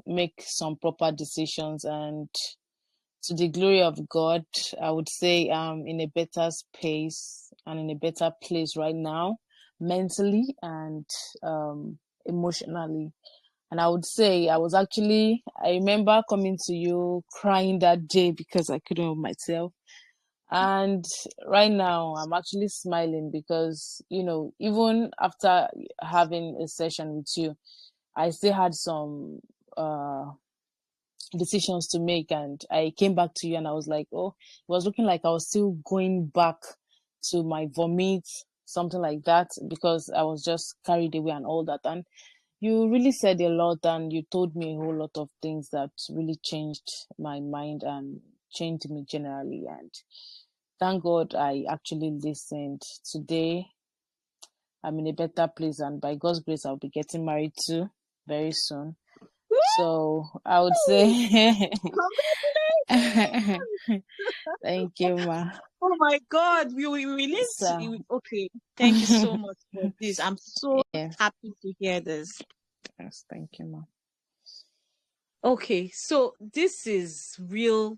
make some proper decisions. And to the glory of God, I would say I'm in a better space and in a better place right now, mentally and emotionally. And I would say I remember coming to you crying that day because I couldn't help myself. And right now I'm actually smiling because, even after having a session with you, I still had some decisions to make, and I came back to you and I was like, oh, it was looking like I was still going back to my vomit, something like that, because I was just carried away and all that. And you really said a lot, and you told me a whole lot of things that really changed my mind and changed me generally. And thank God I actually listened. Today, I'm in a better place, and by God's grace, I'll be getting married too very soon. So I would say, thank you, ma. Oh my God, we okay. Thank you so much for this. I'm so happy to hear this. Yes, thank you, ma. Okay, so this is real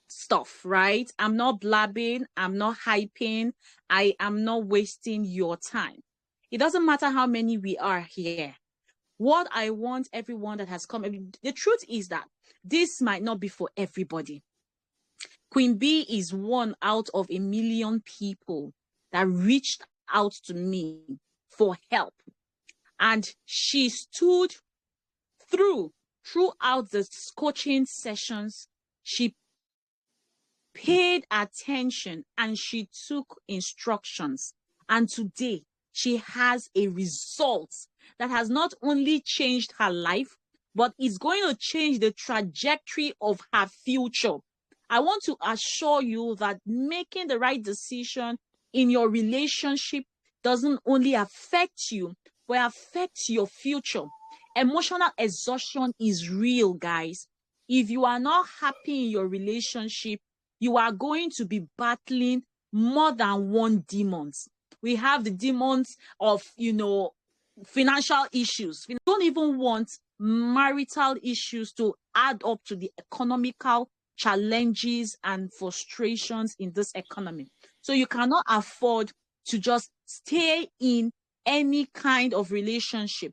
stuff, right? I'm not blabbing, I'm not hyping, I am not wasting your time. It doesn't matter how many we are here. What I want everyone that has come, the truth is that this might not be for everybody. Queen B is one out of a million people that reached out to me for help. And she stood throughout the coaching sessions. She paid attention and she took instructions. And today she has a result that has not only changed her life, but is going to change the trajectory of her future. I want to assure you that making the right decision in your relationship doesn't only affect you, but affects your future. Emotional exhaustion is real, guys. If you are not happy in your relationship, you are going to be battling more than one demons. We have the demons of, financial issues. We don't even want marital issues to add up to the economical challenges and frustrations in this economy. So you cannot afford to just stay in any kind of relationship.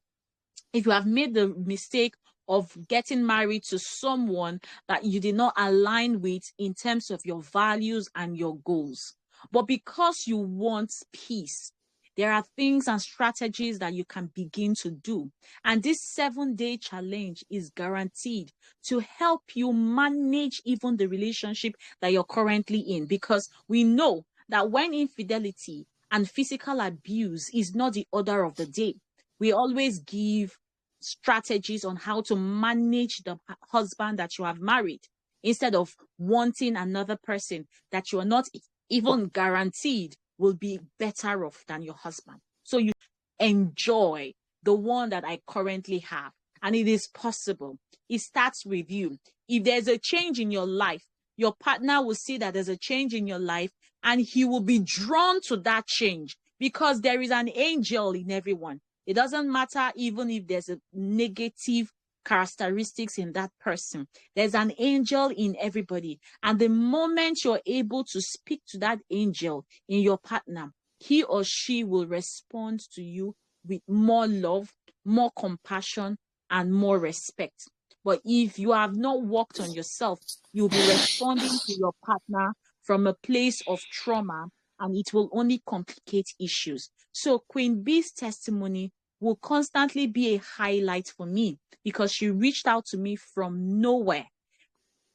If you have made the mistake of getting married to someone that you did not align with in terms of your values and your goals, but because you want peace, there are things and strategies that you can begin to do. And this 7-day challenge is guaranteed to help you manage even the relationship that you're currently in, because we know that when infidelity and physical abuse is not the order of the day, we always give strategies on how to manage the husband that you have married, instead of wanting another person that you are not even guaranteed will be better off than your husband. So you enjoy the one that I currently have, and it is possible. It starts with you. If there's a change in your life, your partner will see that there's a change in your life, and he will be drawn to that change, because there is an angel in everyone. It doesn't matter even if there's a negative characteristics in that person. There's an angel in everybody. And the moment you're able to speak to that angel in your partner, he or she will respond to you with more love, more compassion, and more respect. But if you have not worked on yourself, you'll be responding to your partner from a place of trauma, and it will only complicate issues. So Queen B's testimony will constantly be a highlight for me, because she reached out to me from nowhere,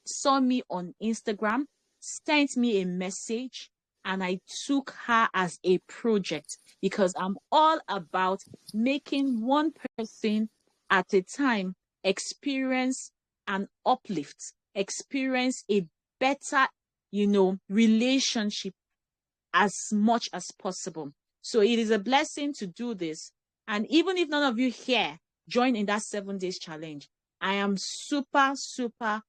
saw me on Instagram, sent me a message, and I took her as a project, because I'm all about making one person at a time experience an uplift, experience a better, relationship as much as possible. So it is a blessing to do this. And even if none of you here join in that 7 days challenge, I am super, super,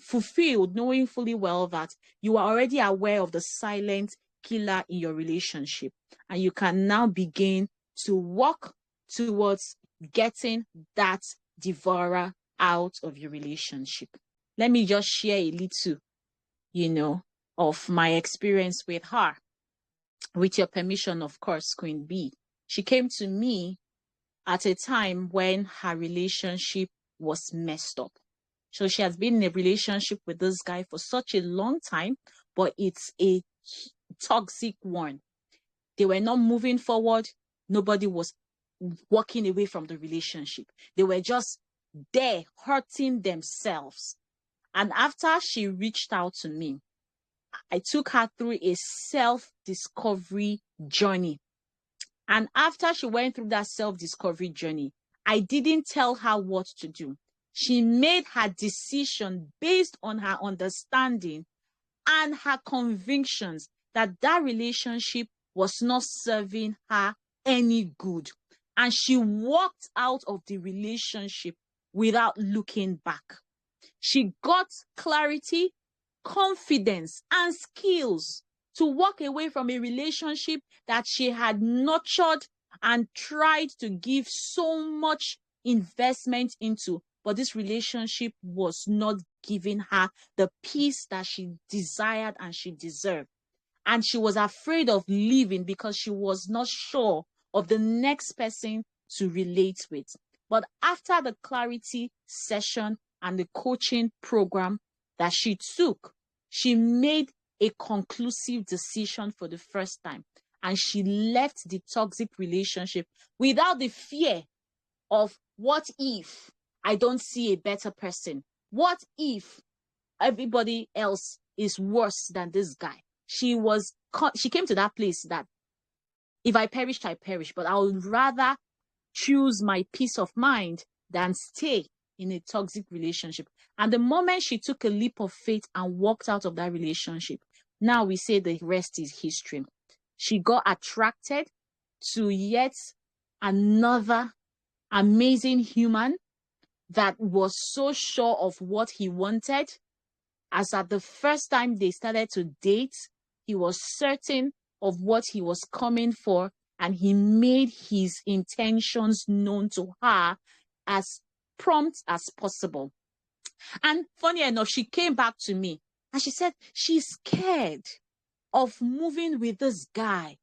fulfilled, knowing fully well that you are already aware of the silent killer in your relationship. And you can now begin to walk towards getting that devourer out of your relationship. Let me just share a little, of my experience with her. With your permission, of course, Queen B. She came to me at a time when her relationship was messed up. So she has been in a relationship with this guy for such a long time, but it's a toxic one. They were not moving forward. Nobody was walking away from the relationship. They were just there hurting themselves. And after she reached out to me, I took her through a self-discovery journey. And after she went through that self-discovery journey, I didn't tell her what to do. She made her decision based on her understanding and her convictions that that relationship was not serving her any good. And she walked out of the relationship without looking back. She got clarity, confidence, and skills to walk away from a relationship that she had nurtured and tried to give so much investment into. But this relationship was not giving her the peace that she desired and she deserved. And she was afraid of leaving because she was not sure of the next person to relate with. But after the clarity session and the coaching program that she took, she made a conclusive decision for the first time. And she left the toxic relationship without the fear of what if I don't see a better person? What if everybody else is worse than this guy? She came to that place that if I perish, I perish, but I would rather choose my peace of mind than stay in a toxic relationship. And the moment she took a leap of faith and walked out of that relationship, now we say the rest is history. She got attracted to yet another amazing human that was so sure of what he wanted. As at the first time they started to date, he was certain of what he was coming for, and he made his intentions known to her as prompt as possible. And funny enough, she came back to me and she said she's scared of moving with this guy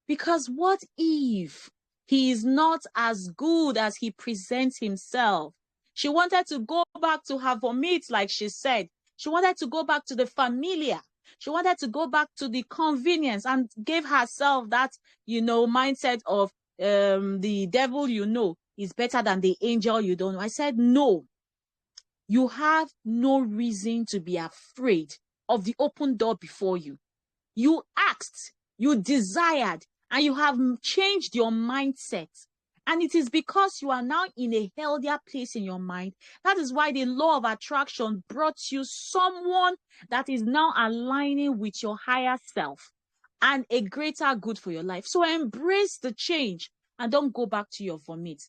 because what if he is not as good as he presents himself? She wanted to go back to her vomit, like she said. She wanted to go back to the familiar. She wanted to go back to the convenience and gave herself that, mindset of the devil is better than the angel you don't know. I said, no, you have no reason to be afraid of the open door before you. You asked, you desired, and you have changed your mindset. And it is because you are now in a healthier place in your mind. That is why the law of attraction brought you someone that is now aligning with your higher self and a greater good for your life. So embrace the change and don't go back to your vomit.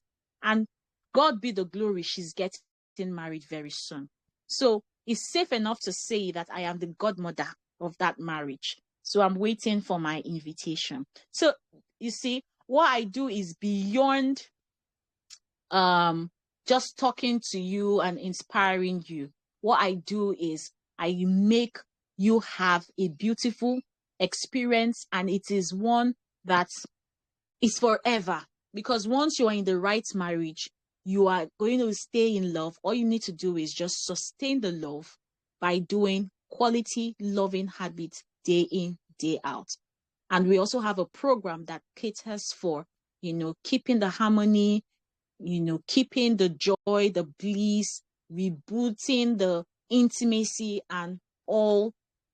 And God be the glory, she's getting married very soon. So it's safe enough to say that I am the godmother of that marriage. So I'm waiting for my invitation. So you see, what I do is beyond just talking to you and inspiring you. What I do is I make you have a beautiful experience, and it is one that is forever. Because once you are in the right marriage, you are going to stay in love. All you need to do is just sustain the love by doing quality loving habits day in, day out. And we also have a program that caters for, keeping the harmony, keeping the joy, the bliss, rebooting the intimacy and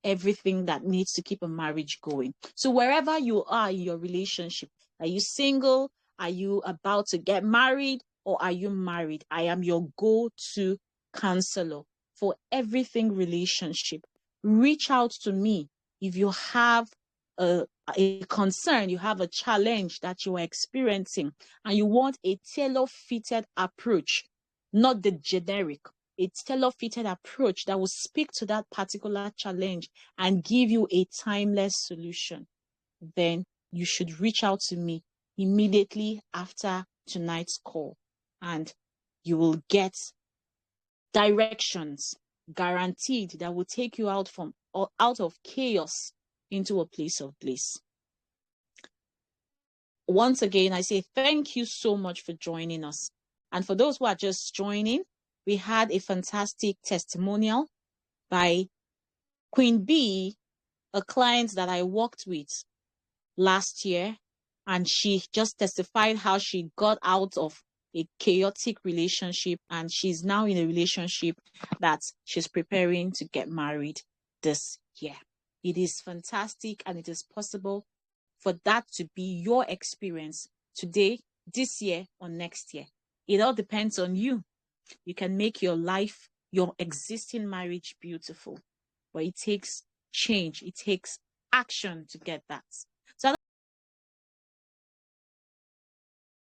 everything that needs to keep a marriage going. So wherever you are in your relationship, are you single? Are you about to get married? Or are you married? I am your go-to counselor for everything relationship. Reach out to me if you have a concern, you have a challenge that you are experiencing, and you want a tailor-fitted approach, not the generic, a tailor-fitted approach that will speak to that particular challenge and give you a timeless solution, then you should reach out to me immediately after tonight's call, and you will get directions, guaranteed, that will take you out of chaos into a place of bliss. Once again, I say thank you so much for joining us. And for those who are just joining, we had a fantastic testimonial by Queen B, a client that I worked with last year, and she just testified how she got out of a chaotic relationship, and she's now in a relationship that she's preparing to get married this year. It is fantastic, and it is possible for that to be your experience today, this year, or next year. It all depends on you. You can make your life, your existing marriage beautiful, but it takes change. It takes action to get that.